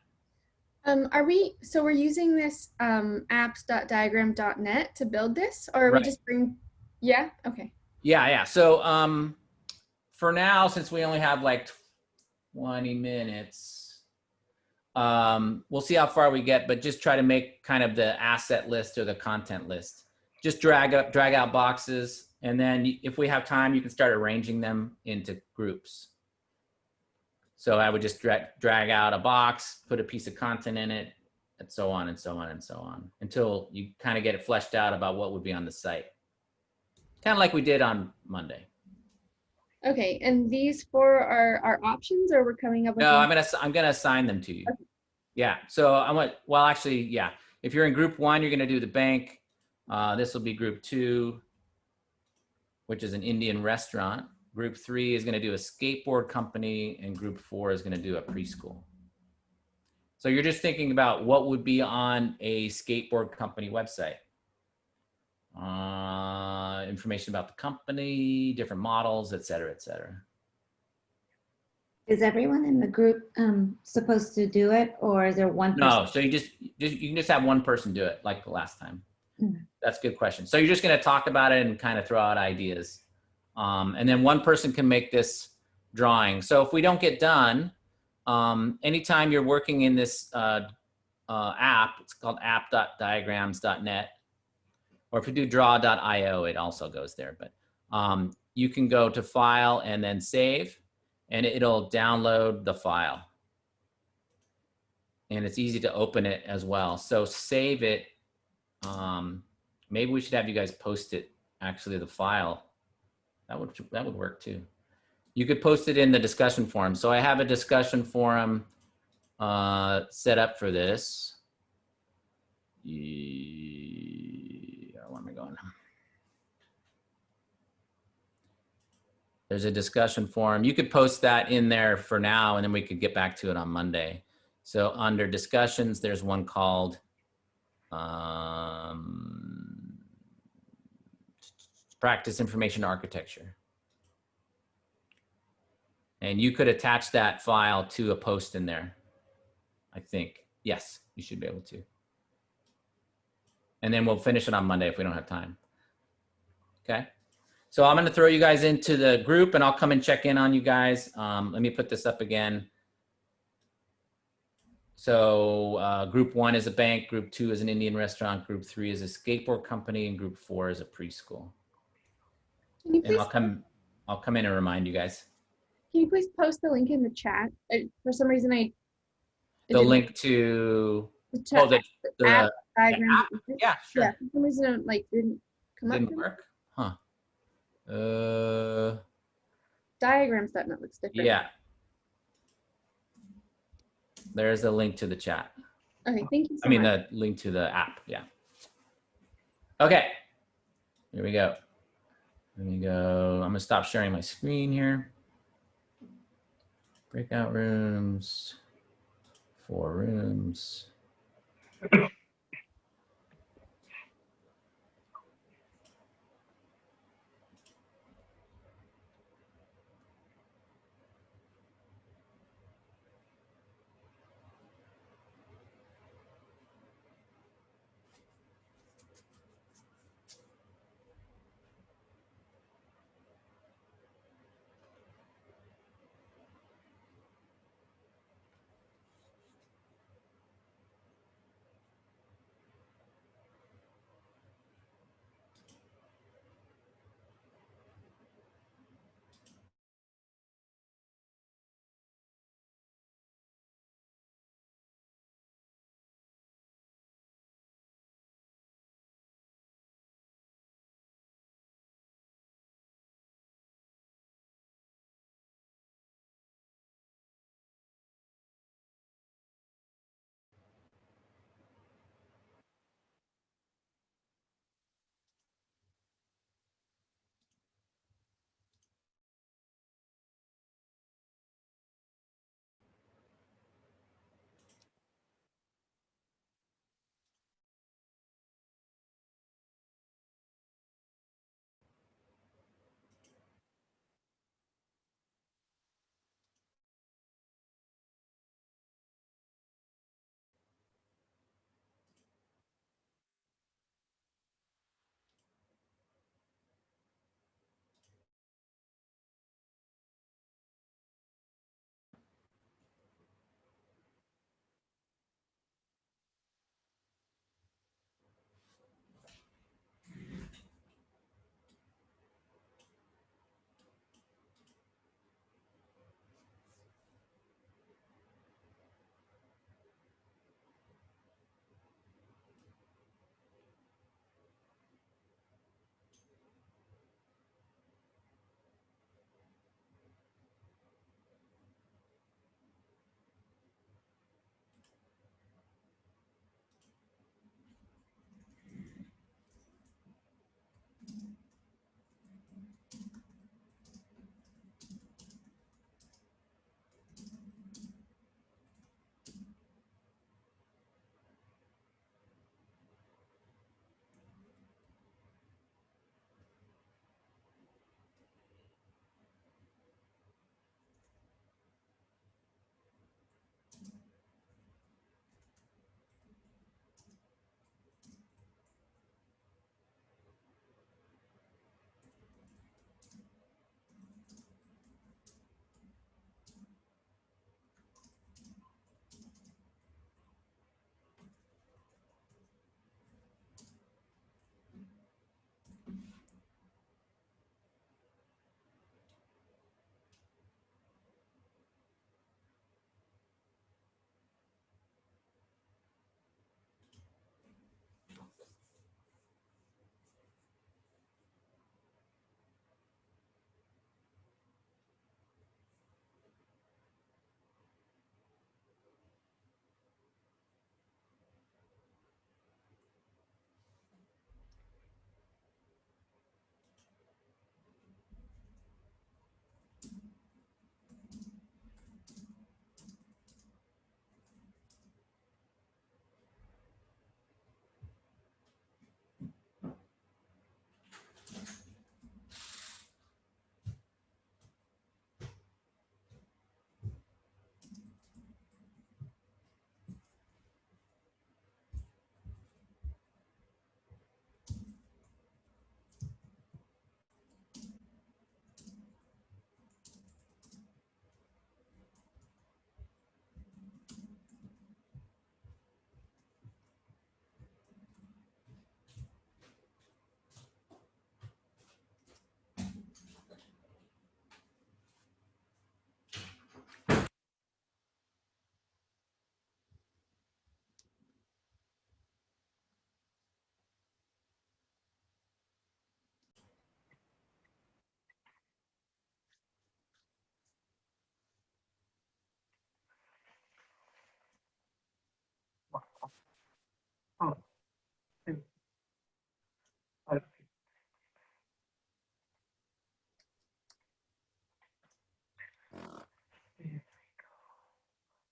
So we're using this apps.diagram.net to build this, or are Right. we just yeah, okay. Yeah. So for now, since we only have like 20 minutes, we'll see how far we get, but just try to make kind of the asset list or the content list. Just drag out boxes, and then if we have time, you can start arranging them into groups. So I would just drag out a box, put a piece of content in it, and so on and so on and so on, until you kind of get it fleshed out about what would be on the site. Kind of like we did on Monday. Okay, and these four are our options, or we're coming up with. No, them? I'm gonna assign them to you. Yeah. So I want. Well, actually, yeah. If you're in group 1, you're gonna do the bank. This will be group 2, which is an Indian restaurant. Group 3 is gonna do a skateboard company, and group 4 is gonna do a preschool. So you're just thinking about what would be on a skateboard company website. Information about the company, different models, et cetera, et cetera. Is everyone in the group supposed to do it, or is there one person? No, so you can just have one person do it like the last time. Mhm. That's a good question. So you're just going to talk about it and kind of throw out ideas. And then one person can make this drawing. So if we don't get done, anytime you're working in this app, it's called app.diagrams.net. Or if you do draw.io, it also goes there. But you can go to File and then Save, and it'll download the file. And it's easy to open it as well. So save it. Maybe we should have you guys post it, actually, the file. That would work too. You could post it in the discussion forum. So I have a discussion forum set up for this. Where am I going? There's a discussion forum. You could post that in there for now, and then we could get back to it on Monday. So under discussions, there's one called practice information architecture. And you could attach that file to a post in there, I think. Yes, you should be able to. And then we'll finish it on Monday if we don't have time. Okay. So I'm going to throw you guys into the group, and I'll come and check in on you guys. Let me put this up again. So group 1 is a bank, group 2 is an Indian restaurant, group 3 is a skateboard company, and group 4 is a preschool. Can you And please, I'll come in and remind you guys. can you please post the link in the chat? For some reason, it The didn't- link to the chat, the app diagrams. app? Yeah, sure. Yeah, for some reason, it didn't come up. Didn't work? Huh. Diagrams.net looks different. Yeah. There's a link to the chat. Okay, thank you so I mean, much. the link to the app. Yeah. Okay. Here we go. Let me go. I'm going to stop sharing my screen here. Breakout rooms. 4 rooms.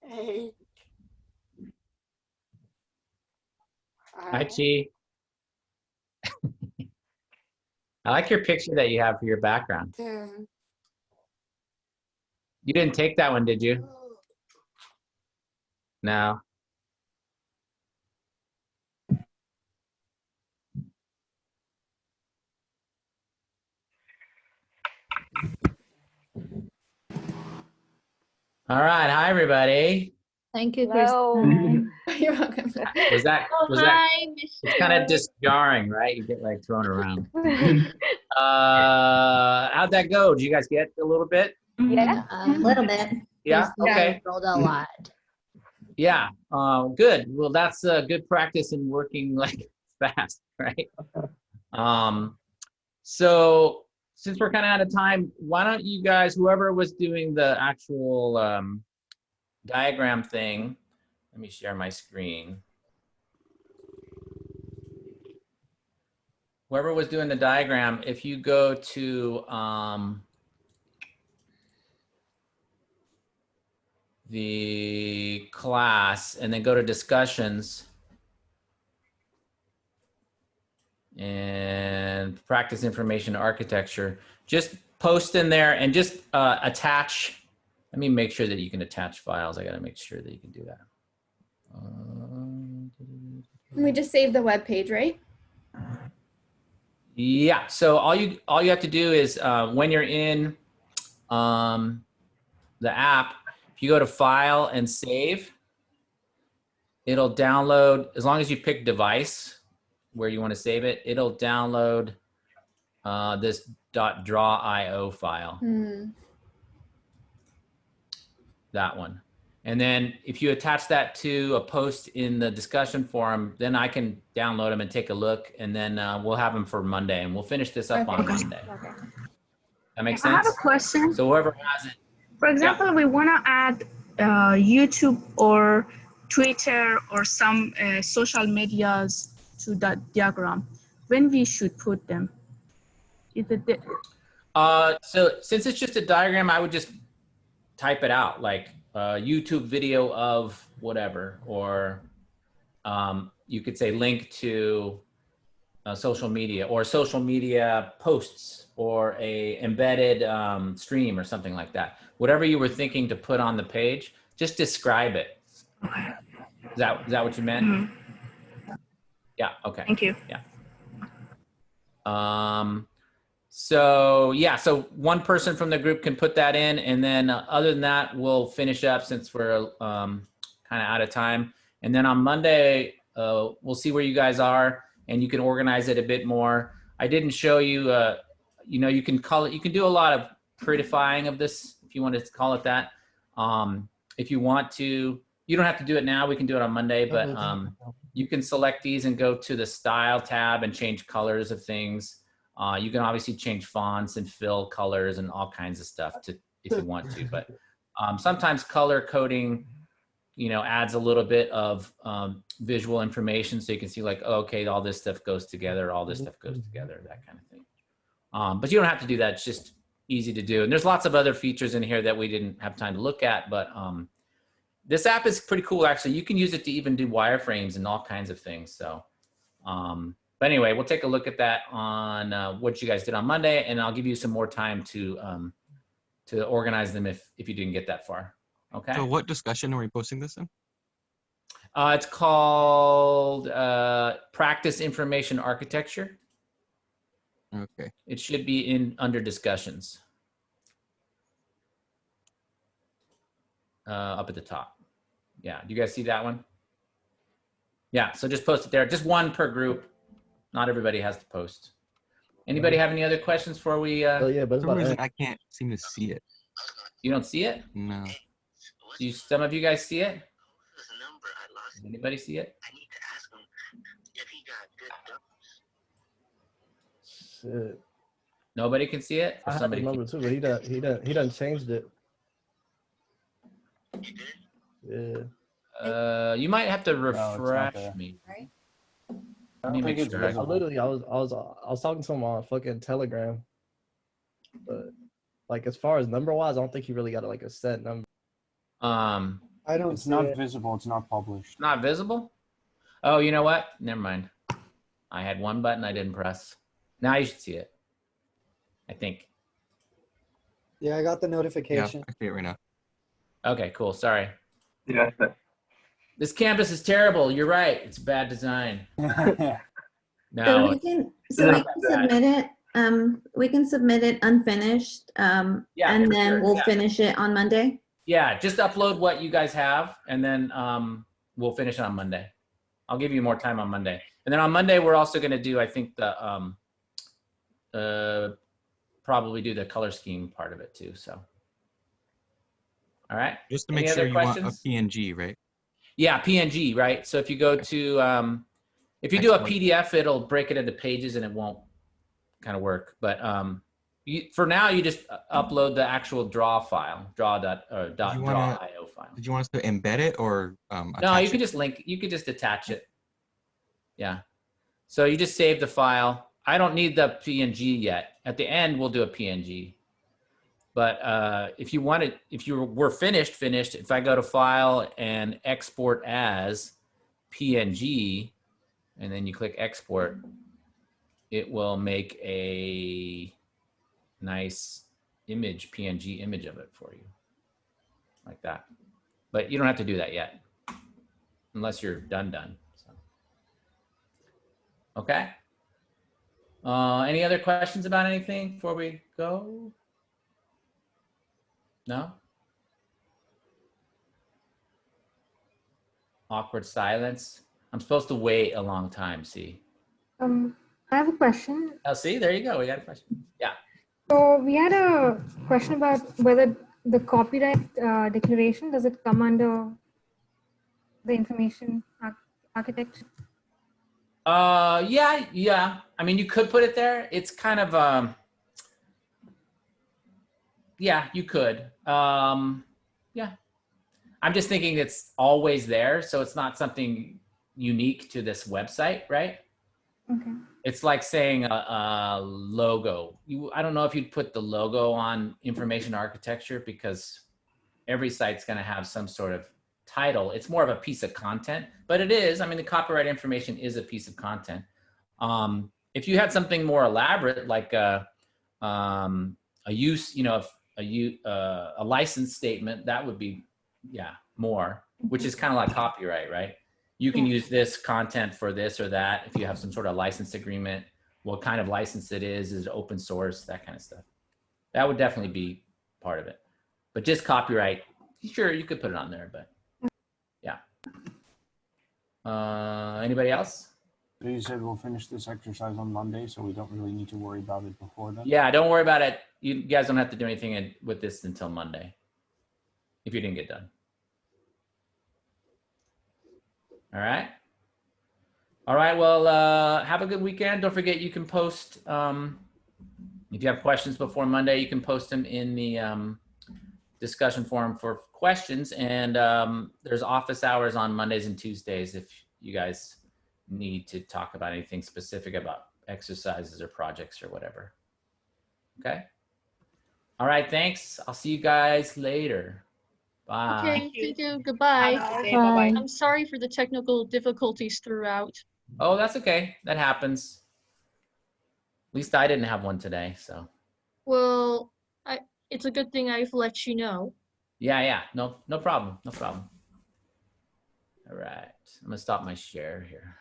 Hi, Chi. I like your picture that you have for your background. You didn't take that one, did you? No. All right. Hi, everybody. Thank you, Hello. Kristen. You're welcome. Was that, it's kind of just jarring, right? You get like thrown around. How'd that go? Did you guys get a little bit? Yeah. A little bit. Yeah. Okay. Rolled a lot. Yeah. Good. Well, that's good practice in working like fast, right? So since we're kind of out of time, why don't you guys, whoever was doing the actual diagram thing, let me share my screen. Whoever was doing the diagram, if you go to the class and then go to discussions and practice information architecture, just post in there and just attach. Let me make sure that you can attach files. I got to make sure that you can do that. We just saved the web page, right? Yeah. So all you have to do is when you're in the app, if you go to File and Save, it'll download. As long as you pick device where you want to save it, it'll download this .drawio file. That one. And then if you attach that to a post in the discussion forum, then I can download them and take a look, and then we'll have them for Monday, and we'll finish this up on Monday. Okay. That makes I have sense? a question. So whoever has it. For example, we want to add YouTube or Twitter or some social medias to that diagram. When we should put them? Is it So since it's just a diagram, I would just type it out, like YouTube video of whatever, or you could say link to social media, or social media posts, or a embedded stream or something like that. Whatever you were thinking to put on the page, just describe it. Is that what you meant? Mhm. Yeah. Okay. Thank you. Yeah. So yeah, so one person from the group can put that in, and then other than that, we'll finish up since we're kind of out of time. And then on Monday, we'll see where you guys are, and you can organize it a bit more. I didn't show you, you know, you can do a lot of prettifying of this, if you want to call it that. If you want to, you don't have to do it now. We can do it on Monday, but you can select these and go to the style tab and change colors of things. You can obviously change fonts and fill colors and all kinds of stuff if you want to, but sometimes color coding, you know, adds a little bit of visual information, so you can see like, oh, okay, all this stuff goes together, all this stuff goes together, that kind of thing. But you don't have to do that. It's just easy to do. And there's lots of other features in here that we didn't have time to look at, but this app is pretty cool, actually. You can use it to even do wireframes and all kinds of things. So, but anyway, we'll take a look at that on what you guys did on Monday, and I'll give you some more time to organize them if you didn't get that far. Okay. So what discussion are we posting this in? It's called Practice Information Architecture. Okay. It should be under discussions. Up at the top. Yeah, do you guys see that one? Yeah, so just post it there. Just one per group. Not everybody has to post. Anybody have any other questions before we? Oh yeah, but For some reason I can't seem to see it. You don't see it? No. Some of you guys see it? Does anybody see it? Shit. Nobody can see it? Or I have somebody the number too, but he done changed it. Yeah. You might have to it's not refresh there. me. Right. Let me make sure. I was talking to him on fucking Telegram, but like as far as number wise, I don't think he really got like a set number. I don't It's see not it. visible. It's not published. Not visible? Oh, you know what? Never mind. I had one button I didn't press. Now you should see it. I think. Yeah, I got the Yeah, notification. I see it right now. Okay, cool. Sorry. Yes. This campus is terrible. You're right. It's bad design. So No, we can, it's so we not can that bad. submit it, we can submit it unfinished, Yeah, and for then sure, we'll yeah. finish it on Monday. Yeah, just upload what you guys have, and then we'll finish it on Monday. I'll give you more time on Monday, and then on Monday we're also going to do, I think, probably do the color scheme part of it too. So, all right. Just to Any make sure other you want a questions? PNG, right? Yeah, PNG, right? So if you go to if you do a Export. PDF, it'll break it into pages and it won't kind of work. But for now, you just upload the actual draw file, .draw.io file. Did you want us to embed it or No, attach you can it? just link. You could just attach it. Yeah. So you just save the file. I don't need the PNG yet. At the end, we'll do a PNG. But if you wanted, if you were finished, if I go to File and Export as PNG, and then you click Export, it will make a nice image, PNG image of it for you, like that. But you don't have to do that yet, unless you're done. So. Okay. Any other questions about anything before we go? No? Awkward silence. I'm supposed to wait a long time, see? I have a question. Oh, see, there you go. We got a question. Yeah. So we had a question about whether the copyright declaration, does it come under the information architecture? Yeah. I mean, you could put it there. It's kind of, yeah, you could. Yeah. I'm just thinking it's always there. So it's not something unique to this website, right? Okay. It's like saying a logo. I don't know if you'd put the logo on information architecture because every site's going to have some sort of title. It's more of a piece of content, but it is. I mean, the copyright information is a piece of content. If you had something more elaborate, like a use, a license statement, that would be, yeah, more, which is kind of like copyright, right? You can use this content for this or that. If you have some sort of license agreement, what kind of license it is it open source, that kind of stuff. That would definitely be part of it. But just copyright, sure, you could put it on there, but yeah. Anybody else? So you said we'll finish this exercise on Monday, so we don't really need to worry about it before then? Yeah, don't worry about it. You guys don't have to do anything with this until Monday, if you didn't get done. All right. All right, well, have a good weekend. Don't forget you can post, if you have questions before Monday, you can post them in the discussion forum for questions. And there's office hours on Mondays and Tuesdays if you guys need to talk about anything specific about exercises or projects or whatever. Okay. All right, thanks. I'll see you guys later. Bye. Okay, thank you. Goodbye. Bye. I'm sorry for the technical difficulties throughout. Oh, that's okay. That happens. At least I didn't have one today, so. Well, it's a good thing I've let you know. Yeah. No problem. No problem. All right. I'm gonna stop my share here.